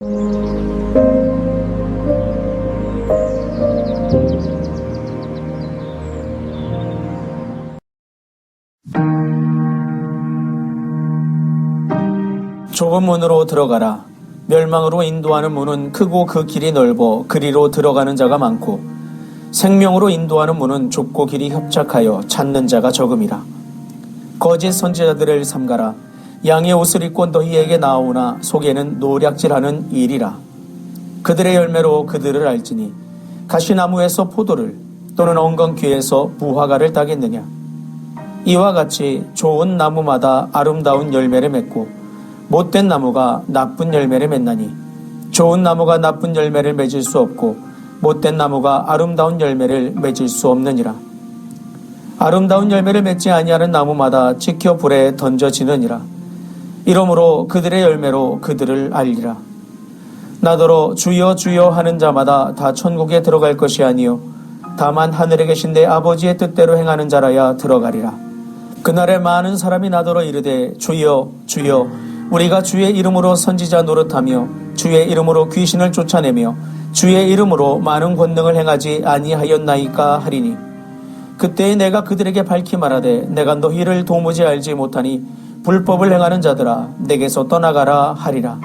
좁은 문으로 들어가라. 멸망으로 인도하는 문은 크고 그 길이 넓어 그리로 들어가는 자가 많고 생명으로 인도하는 문은 좁고 길이 협착하여 찾는 자가 적음이라. 거짓 선지자들을 삼가라. 양의 옷을 입고 너희에게 나오나 속에는 노략질하는 일이라. 그들의 열매로 그들을 알지니 가시나무에서 포도를 또는 엉겅퀴에서 무화과를 따겠느냐. 이와 같이 좋은 나무마다 아름다운 열매를 맺고 못된 나무가 나쁜 열매를 맺나니 좋은 나무가 나쁜 열매를 맺을 수 없고 못된 나무가 아름다운 열매를 맺을 수 없느니라. 아름다운 열매를 맺지 아니하는 나무마다 지켜 불에 던져지느니라. 이러므로 그들의 열매로 그들을 알리라. 나더러 주여 주여 하는 자마다 다 천국에 들어갈 것이 아니요 다만 하늘에 계신 내 아버지의 뜻대로 행하는 자라야 들어가리라. 그날에 많은 사람이 나더러 이르되 주여 주여 우리가 주의 이름으로 선지자 노릇하며 주의 이름으로 귀신을 쫓아내며 주의 이름으로 많은 권능을 행하지 아니하였나이까 하리니 그때에 내가 그들에게 밝히 말하되 내가 너희를 도무지 알지 못하니 불법을 행하는 자들아 내게서 떠나가라 하리라.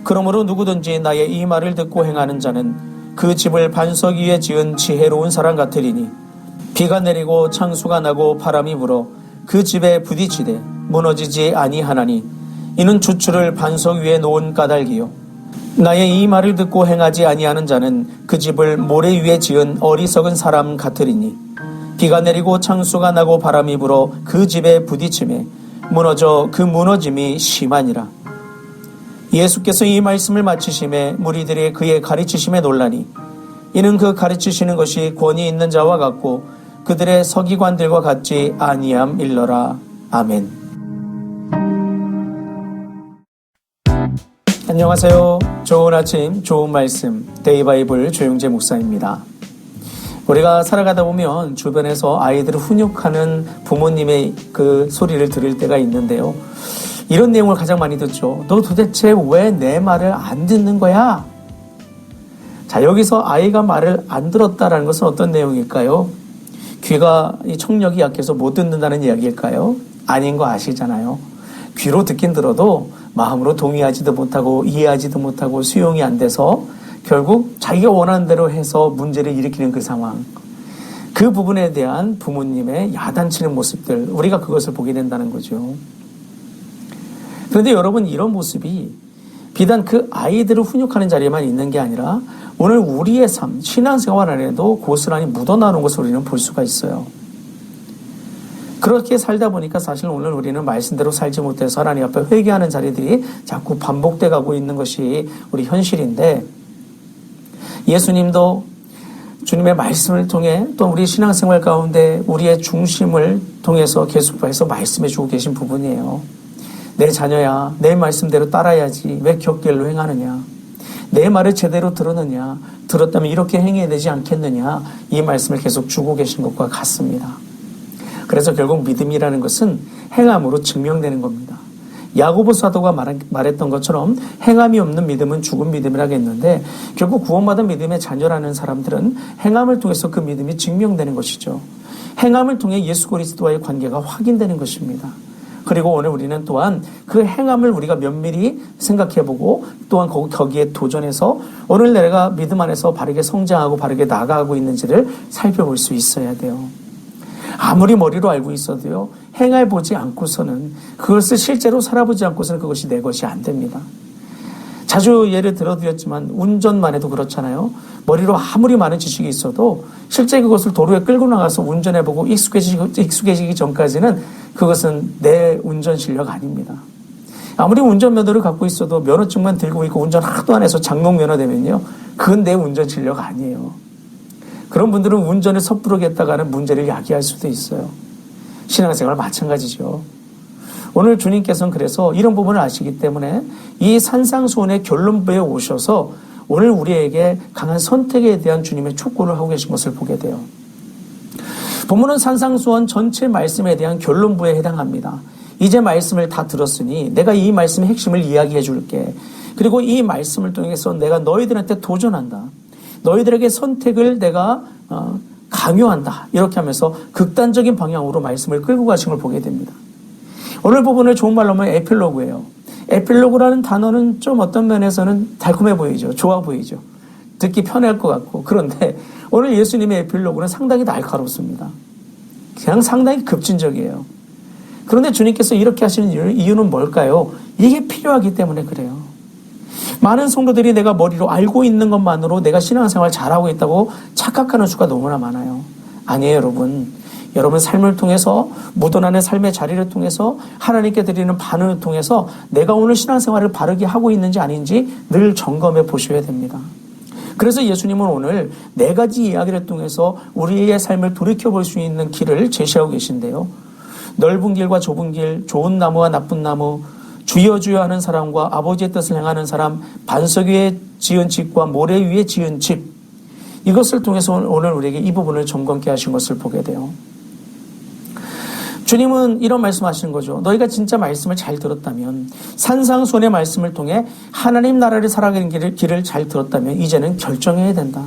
그러므로 누구든지 나의 이 말을 듣고 행하는 자는 그 집을 반석 위에 지은 지혜로운 사람 같으리니 비가 내리고 창수가 나고 바람이 불어 그 집에 부딪히되 무너지지 아니하나니 이는 주추를 반석 위에 놓은 까닭이요 나의 이 말을 듣고 행하지 아니하는 자는 그 집을 모래 위에 지은 어리석은 사람 같으리니 비가 내리고 창수가 나고 바람이 불어 그 집에 부딪힘에 무너져 그 무너짐이 심하니라. 예수께서 이 말씀을 마치심에 무리들이 그의 가르치심에 놀라니 이는 그 가르치시는 것이 권위 있는 자와 같고 그들의 서기관들과 같지 아니함일러라. 아멘. 안녕하세요. 좋은 아침, 좋은 말씀, 데이바이블 조용재 목사입니다. 우리가 살아가다 보면 주변에서 아이들을 훈육하는 부모님의 그 소리를 들을 때가 있는데요. 이런 내용을 가장 많이 듣죠. 너 도대체 왜 내 말을 안 듣는 거야? 자, 여기서 아이가 말을 안 들었다라는 것은 어떤 내용일까요? 귀가 청력이 약해서 못 듣는다는 이야기일까요? 아닌 거 아시잖아요. 귀로 듣긴 들어도 마음으로 동의하지도 못하고 이해하지도 못하고 수용이 안 돼서 결국 자기가 원하는 대로 해서 문제를 일으키는 그 상황. 그 부분에 대한 부모님의 야단치는 모습들, 우리가 그것을 보게 된다는 거죠. 그런데 여러분, 이런 모습이 비단 그 아이들을 훈육하는 자리에만 있는 게 아니라 오늘 우리의 삶, 신앙생활 안에도 고스란히 묻어나오는 것을 우리는 볼 수가 있어요. 그렇게 살다 보니까 사실 오늘 우리는 말씀대로 살지 못해서 하나님 앞에 회개하는 자리들이 자꾸 반복돼 가고 있는 것이 우리 현실인데, 예수님도 주님의 말씀을 통해 또 우리 신앙생활 가운데 우리의 중심을 통해서 계속해서 말씀해 주고 계신 부분이에요. 내 자녀야, 내 말씀대로 따라야지 왜 격길로 행하느냐, 내 말을 제대로 들었느냐, 들었다면 이렇게 행해야 되지 않겠느냐, 이 말씀을 계속 주고 계신 것과 같습니다. 그래서 결국 믿음이라는 것은 행함으로 증명되는 겁니다. 야고보 사도가 말했던 것처럼 행함이 없는 믿음은 죽은 믿음이라고 했는데, 결국 구원받은 믿음의 자녀라는 사람들은 행함을 통해서 그 믿음이 증명되는 것이죠. 행함을 통해 예수 그리스도와의 관계가 확인되는 것입니다. 그리고 오늘 우리는 또한 그 행함을 우리가 면밀히 생각해보고 또한 거기에 도전해서 오늘 내가 믿음 안에서 바르게 성장하고 바르게 나아가고 있는지를 살펴볼 수 있어야 돼요. 아무리 머리로 알고 있어도요, 행해보지 않고서는, 그것을 실제로 살아보지 않고서는 그것이 내 것이 안 됩니다. 자주 예를 들어드렸지만 운전만 해도 그렇잖아요. 머리로 아무리 많은 지식이 있어도 실제 그것을 도로에 끌고 나가서 운전해보고 익숙해지기 전까지는 그것은 내 운전 실력 아닙니다. 아무리 운전면허를 갖고 있어도 면허증만 들고 있고 운전 하도 안 해서 장롱면허 되면요, 그건 내 운전 실력 아니에요. 그런 분들은 운전을 섣부르게 했다가는 문제를 야기할 수도 있어요. 신앙생활 마찬가지죠. 오늘 주님께서는 그래서 이런 부분을 아시기 때문에 이 산상수훈의 결론부에 오셔서 오늘 우리에게 강한 선택에 대한 주님의 촉구를 하고 계신 것을 보게 돼요. 본문은 산상수훈 전체 말씀에 대한 결론부에 해당합니다. 이제 말씀을 다 들었으니 내가 이 말씀의 핵심을 이야기해 줄게. 그리고 이 말씀을 통해서 내가 너희들한테 도전한다. 너희들에게 선택을 내가 강요한다. 이렇게 하면서 극단적인 방향으로 말씀을 끌고 가신 걸 보게 됩니다. 오늘 부분을 좋은 말로 하면 에필로그예요. 에필로그라는 단어는 좀 어떤 면에서는 달콤해 보이죠. 좋아 보이죠. 듣기 편할 것 같고. 그런데 오늘 예수님의 에필로그는 상당히 날카롭습니다. 그냥 상당히 급진적이에요. 그런데 주님께서 이렇게 하시는 이유는 뭘까요? 이게 필요하기 때문에 그래요. 많은 성도들이 내가 머리로 알고 있는 것만으로 내가 신앙생활 잘하고 있다고 착각하는 수가 너무나 많아요. 아니에요, 여러분. 여러분 삶을 통해서, 묻어나는 삶의 자리를 통해서, 하나님께 드리는 반응을 통해서 내가 오늘 신앙생활을 바르게 하고 있는지 아닌지 늘 점검해 보셔야 됩니다. 그래서 예수님은 오늘 4가지 이야기를 통해서 우리의 삶을 돌이켜볼 수 있는 길을 제시하고 계신데요. 넓은 길과 좁은 길, 좋은 나무와 나쁜 나무, 주여 주여 하는 사람과 아버지의 뜻을 행하는 사람, 반석 위에 지은 집과 모래 위에 지은 집. 이것을 통해서 오늘 우리에게 이 부분을 점검케 하신 것을 보게 돼요. 주님은 이런 말씀하시는 거죠. 너희가 진짜 말씀을 잘 들었다면, 산상수훈의 말씀을 통해 하나님 나라를 살아가는 길을 잘 들었다면 이제는 결정해야 된다.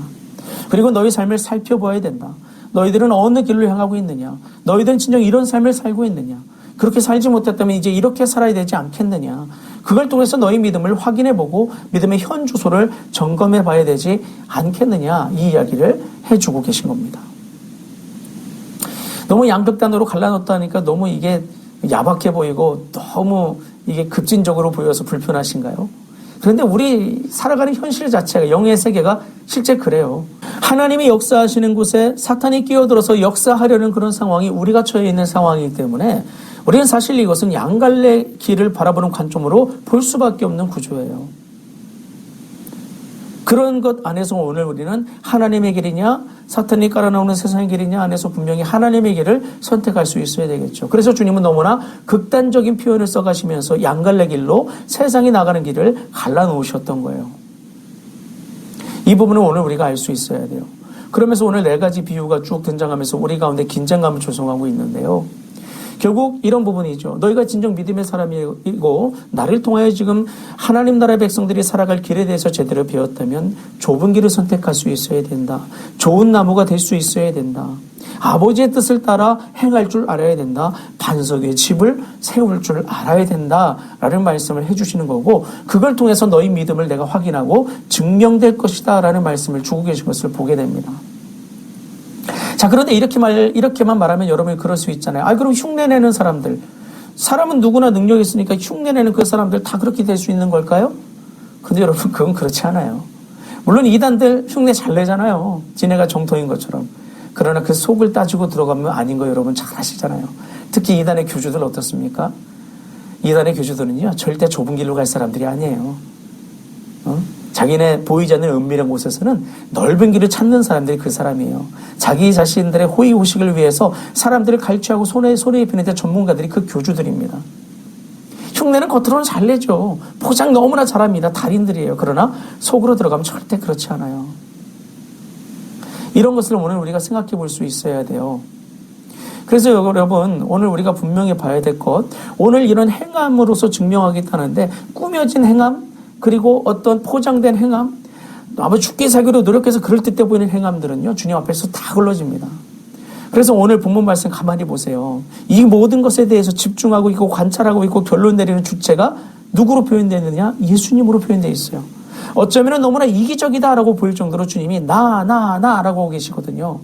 그리고 너희 삶을 살펴봐야 된다. 너희들은 어느 길로 향하고 있느냐? 너희들은 진정 이런 삶을 살고 있느냐? 그렇게 살지 못했다면 이제 이렇게 살아야 되지 않겠느냐? 그걸 통해서 너희 믿음을 확인해보고 믿음의 현 주소를 점검해봐야 되지 않겠느냐? 이 이야기를 해주고 계신 겁니다. 너무 양극단으로 갈라놓다니까 너무 이게 야박해 보이고 너무 이게 급진적으로 보여서 불편하신가요? 그런데 우리 살아가는 현실 자체가, 영의 세계가 실제 그래요. 하나님이 역사하시는 곳에 사탄이 끼어들어서 역사하려는 그런 상황이 우리가 처해 있는 상황이기 때문에 우리는 사실 이것은 양갈래 길을 바라보는 관점으로 볼 수밖에 없는 구조예요. 그런 것 안에서 오늘 우리는 하나님의 길이냐 사탄이 깔아나오는 세상의 길이냐 안에서 분명히 하나님의 길을 선택할 수 있어야 되겠죠. 그래서 주님은 너무나 극단적인 표현을 써가시면서 양갈래 길로 세상이 나가는 길을 갈라놓으셨던 거예요. 이 부분은 오늘 우리가 알 수 있어야 돼요. 그러면서 오늘 4가지 비유가 쭉 등장하면서 우리 가운데 긴장감을 조성하고 있는데요. 결국 이런 부분이죠. 너희가 진정 믿음의 사람이고 나를 통하여 지금 하나님 나라의 백성들이 살아갈 길에 대해서 제대로 배웠다면 좁은 길을 선택할 수 있어야 된다. 좋은 나무가 될 수 있어야 된다. 아버지의 뜻을 따라 행할 줄 알아야 된다. 반석 위에 집을 세울 줄 알아야 된다. 라는 말씀을 해주시는 거고, 그걸 통해서 너희 믿음을 내가 확인하고 증명될 것이다. 라는 말씀을 주고 계신 것을 보게 됩니다. 자, 그런데 이렇게만 말하면 여러분이 그럴 수 있잖아요. 그럼 흉내내는 사람은 누구나 능력이 있으니까 흉내내는 그 사람들 다 그렇게 될 수 있는 걸까요? 근데 여러분, 그건 그렇지 않아요. 물론 이단들 흉내 잘 내잖아요. 지네가 정통인 것처럼. 그러나 그 속을 따지고 들어가면 아닌 거 여러분 잘 아시잖아요. 특히 이단의 교주들 어떻습니까? 이단의 교주들은요, 절대 좁은 길로 갈 사람들이 아니에요. 자기네 보이지 않는 은밀한 곳에서는 넓은 길을 찾는 사람들이 그 사람이에요. 자기 자신들의 호의호식을 위해서 사람들을 갈취하고 손에 입히는 데 전문가들이 그 교주들입니다. 흉내는 겉으로는 잘 내죠. 포장 너무나 잘합니다. 달인들이에요. 그러나 속으로 들어가면 절대 그렇지 않아요. 이런 것을 오늘 우리가 생각해 볼 수 있어야 돼요. 그래서 여러분, 오늘 우리가 분명히 봐야 될 것, 오늘 이런 행함으로서 증명하겠다는데 꾸며진 행함, 그리고 어떤 포장된 행함, 아마 죽기 살기로 노력해서 그럴듯해 보이는 행함들은요, 주님 앞에서 다 걸러집니다. 그래서 오늘 본문 말씀 가만히 보세요. 이 모든 것에 대해서 집중하고 있고 관찰하고 있고 결론 내리는 주체가 누구로 표현되느냐? 예수님으로 표현되어 있어요. 어쩌면 너무나 이기적이다라고 보일 정도로 주님이 나라고 하고 계시거든요.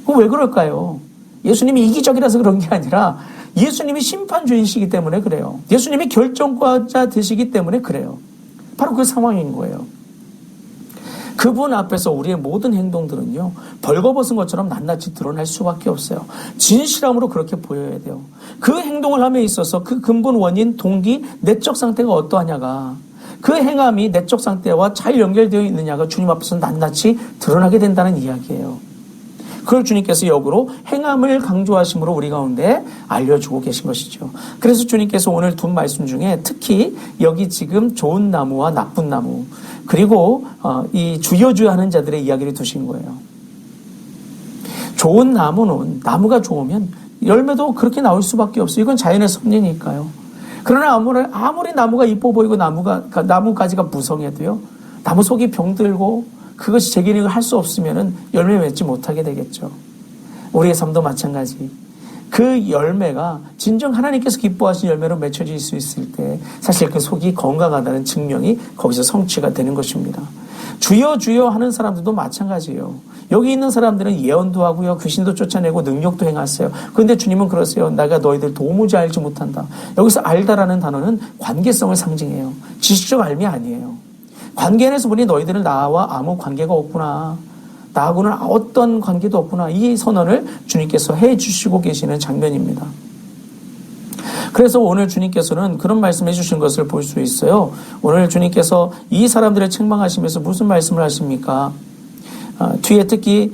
그럼 왜 그럴까요? 예수님이 이기적이라서 그런 게 아니라 예수님이 심판주이시기 때문에 그래요. 예수님이 결정권자 되시기 때문에 그래요. 바로 그 상황인 거예요. 그분 앞에서 우리의 모든 행동들은요, 벌거벗은 것처럼 낱낱이 드러날 수밖에 없어요. 진실함으로 그렇게 보여야 돼요. 그 행동을 함에 있어서 그 근본 원인, 동기, 내적 상태가 어떠하냐가, 그 행함이 내적 상태와 잘 연결되어 있느냐가 주님 앞에서 낱낱이 드러나게 된다는 이야기예요. 그걸 주님께서 역으로 행함을 강조하심으로 우리 가운데 알려주고 계신 것이죠. 그래서 주님께서 오늘 둔 말씀 중에 특히 여기 지금 좋은 나무와 나쁜 나무, 그리고 이 주여 하는 자들의 이야기를 두신 거예요. 좋은 나무는, 나무가 좋으면 열매도 그렇게 나올 수밖에 없어요. 이건 자연의 섭리니까요. 그러나 아무리 나무가 이뻐 보이고 나무가지가 무성해도요, 나무 속이 병들고 그것이 제 기능을 할 수 없으면은 열매 맺지 못하게 되겠죠. 우리의 삶도 마찬가지. 그 열매가 진정 하나님께서 기뻐하신 열매로 맺혀질 수 있을 때 사실 그 속이 건강하다는 증명이 거기서 성취가 되는 것입니다. 주여 주여 하는 사람들도 마찬가지예요. 여기 있는 사람들은 예언도 하고요, 귀신도 쫓아내고 능력도 행하세요. 그런데 주님은 그러세요. 내가 너희들 도무지 알지 못한다. 여기서 알다라는 단어는 관계성을 상징해요. 지식적 알미 아니에요. 관계 안에서 보니 너희들은 나와 아무 관계가 없구나. 나하고는 어떤 관계도 없구나. 이 선언을 주님께서 해주시고 계시는 장면입니다. 그래서 오늘 주님께서는 그런 말씀해 주신 것을 볼 수 있어요. 오늘 주님께서 이 사람들을 책망하시면서 무슨 말씀을 하십니까? 뒤에 특히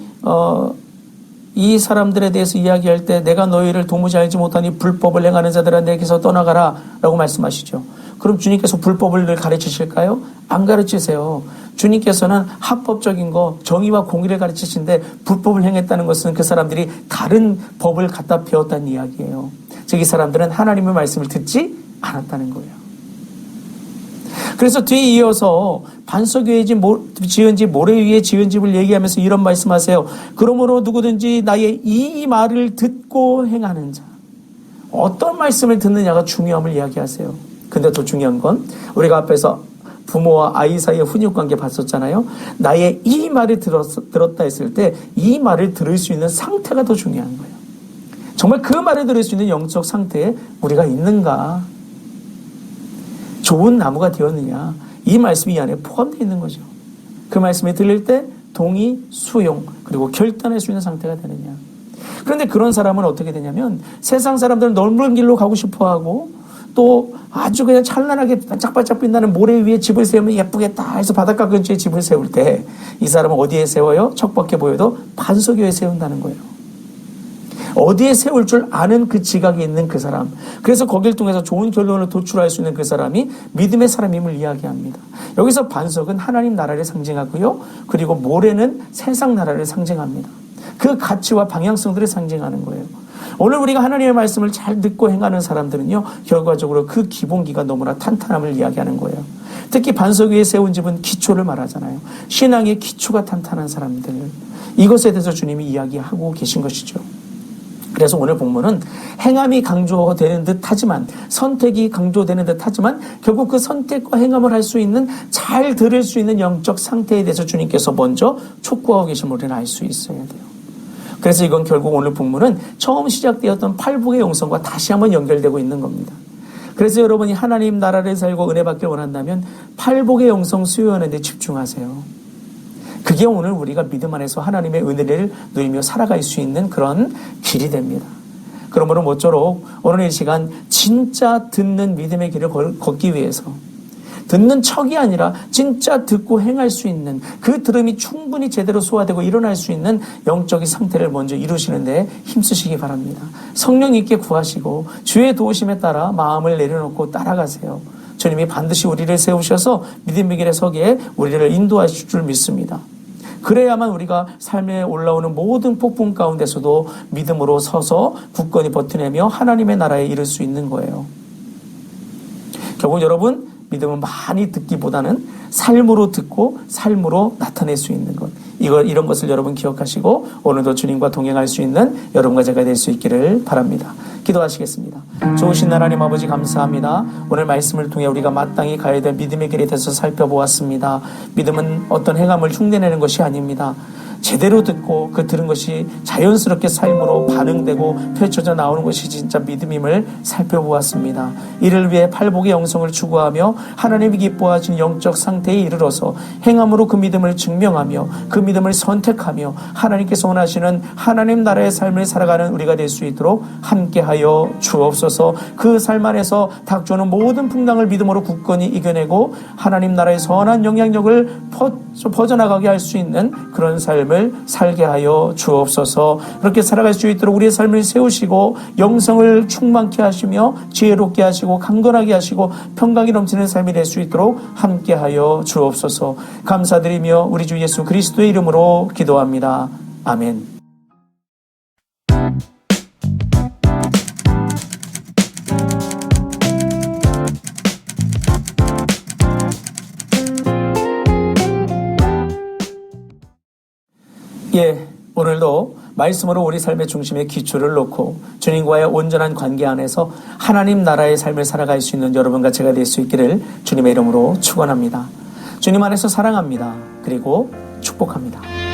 이 사람들에 대해서 이야기할 때 내가 너희를 도무지 알지 못하니 불법을 행하는 자들아 내게서 떠나가라 라고 말씀하시죠. 그럼 주님께서 불법을 늘 가르치실까요? 안 가르치세요. 주님께서는 합법적인 거, 정의와 공의를 가르치신데 불법을 행했다는 것은 그 사람들이 다른 법을 갖다 배웠다는 이야기예요. 즉 이 사람들은 하나님의 말씀을 듣지 않았다는 거예요. 그래서 뒤에 이어서 반석 위에 지은 집, 모래 위에 지은 집을 얘기하면서 이런 말씀하세요. 그러므로 누구든지 나의 이 말을 듣고 행하는 자. 어떤 말씀을 듣느냐가 중요함을 이야기하세요. 근데 더 중요한 건 우리가 앞에서 부모와 아이 사이의 훈육관계 봤었잖아요. 나의 이 말을 들었다 했을 때 이 말을 들을 수 있는 상태가 더 중요한 거예요. 정말 그 말을 들을 수 있는 영적 상태에 우리가 있는가? 좋은 나무가 되었느냐? 이 말씀이 이 안에 포함되어 있는 거죠. 그 말씀이 들릴 때 동의, 수용, 그리고 결단할 수 있는 상태가 되느냐? 그런데 그런 사람은 어떻게 되냐면 세상 사람들은 넓은 길로 가고 싶어하고 또 아주 그냥 찬란하게 반짝반짝 빛나는 모래 위에 집을 세우면 예쁘겠다 해서 바닷가 근처에 집을 세울 때 이 사람은 어디에 세워요? 척박해 보여도 반석 위에 세운다는 거예요. 어디에 세울 줄 아는 그 지각이 있는 그 사람. 그래서 거길 통해서 좋은 결론을 도출할 수 있는 그 사람이 믿음의 사람임을 이야기합니다. 여기서 반석은 하나님 나라를 상징하고요. 그리고 모래는 세상 나라를 상징합니다. 그 가치와 방향성들을 상징하는 거예요. 오늘 우리가 하나님의 말씀을 잘 듣고 행하는 사람들은요, 결과적으로 그 기본기가 너무나 탄탄함을 이야기하는 거예요. 특히 반석 위에 세운 집은 기초를 말하잖아요. 신앙의 기초가 탄탄한 사람들. 이것에 대해서 주님이 이야기하고 계신 것이죠. 그래서 오늘 본문은 행함이 강조되는 듯 하지만, 선택이 강조되는 듯 하지만, 결국 그 선택과 행함을 할 수 있는, 잘 들을 수 있는 영적 상태에 대해서 주님께서 먼저 촉구하고 계심을 우리는 알 수 있어야 돼요. 그래서 이건 결국 오늘 본문은 처음 시작되었던 팔복의 영성과 다시 한번 연결되고 있는 겁니다. 그래서 여러분이 하나님 나라를 살고 은혜 받길 원한다면 팔복의 영성 수요하는 데 집중하세요. 그게 오늘 우리가 믿음 안에서 하나님의 은혜를 누리며 살아갈 수 있는 그런 길이 됩니다. 그러므로 모쪼록 오늘 이 시간 진짜 듣는 믿음의 길을 걷기 위해서 듣는 척이 아니라 진짜 듣고 행할 수 있는 그 들음이 충분히 제대로 소화되고 일어날 수 있는 영적인 상태를 먼저 이루시는 데 힘쓰시기 바랍니다. 성령 있게 구하시고 주의 도우심에 따라 마음을 내려놓고 따라가세요. 주님이 반드시 우리를 세우셔서 믿음의 길에 서기에 우리를 인도하실 줄 믿습니다. 그래야만 우리가 삶에 올라오는 모든 폭풍 가운데서도 믿음으로 서서 굳건히 버텨내며 하나님의 나라에 이를 수 있는 거예요. 결국 여러분, 믿음은 많이 듣기보다는 삶으로 듣고 삶으로 나타낼 수 있는 것. 이런 것을 여러분 기억하시고 오늘도 주님과 동행할 수 있는 여러분과 제가 될 수 있기를 바랍니다. 기도하시겠습니다. 좋으신 하나님 아버지 감사합니다. 오늘 말씀을 통해 우리가 마땅히 가야 될 믿음의 길에 대해서 살펴보았습니다. 믿음은 어떤 행함을 흉내내는 것이 아닙니다. 제대로 듣고 그 들은 것이 자연스럽게 삶으로 반응되고 펼쳐져 나오는 것이 진짜 믿음임을 살펴보았습니다. 이를 위해 팔복의 영성을 추구하며 하나님이 기뻐하시는 영적 상태에 이르러서 행함으로 그 믿음을 증명하며 그 믿음을 선택하며 하나님께서 원하시는 하나님 나라의 삶을 살아가는 우리가 될 수 있도록 함께하여 주옵소서. 그 삶 안에서 닥쳐오는 모든 풍랑을 믿음으로 굳건히 이겨내고 하나님 나라의 선한 영향력을 퍼져나가게 할 수 있는 그런 삶을 살게 하여 주옵소서. 그렇게 살아갈 수 있도록 우리의 삶을 세우시고 영성을 충만케 하시며 지혜롭게 하시고 강건하게 하시고 평강이 넘치는 삶이 될 수 있도록 함께 하여 주옵소서. 감사드리며 우리 주 예수 그리스도의 이름으로 기도합니다. 아멘. 예, 오늘도 말씀으로 우리 삶의 중심에 기초를 놓고 주님과의 온전한 관계 안에서 하나님 나라의 삶을 살아갈 수 있는 여러분과 제가 될 수 있기를 주님의 이름으로 축원합니다. 주님 안에서 사랑합니다. 그리고 축복합니다.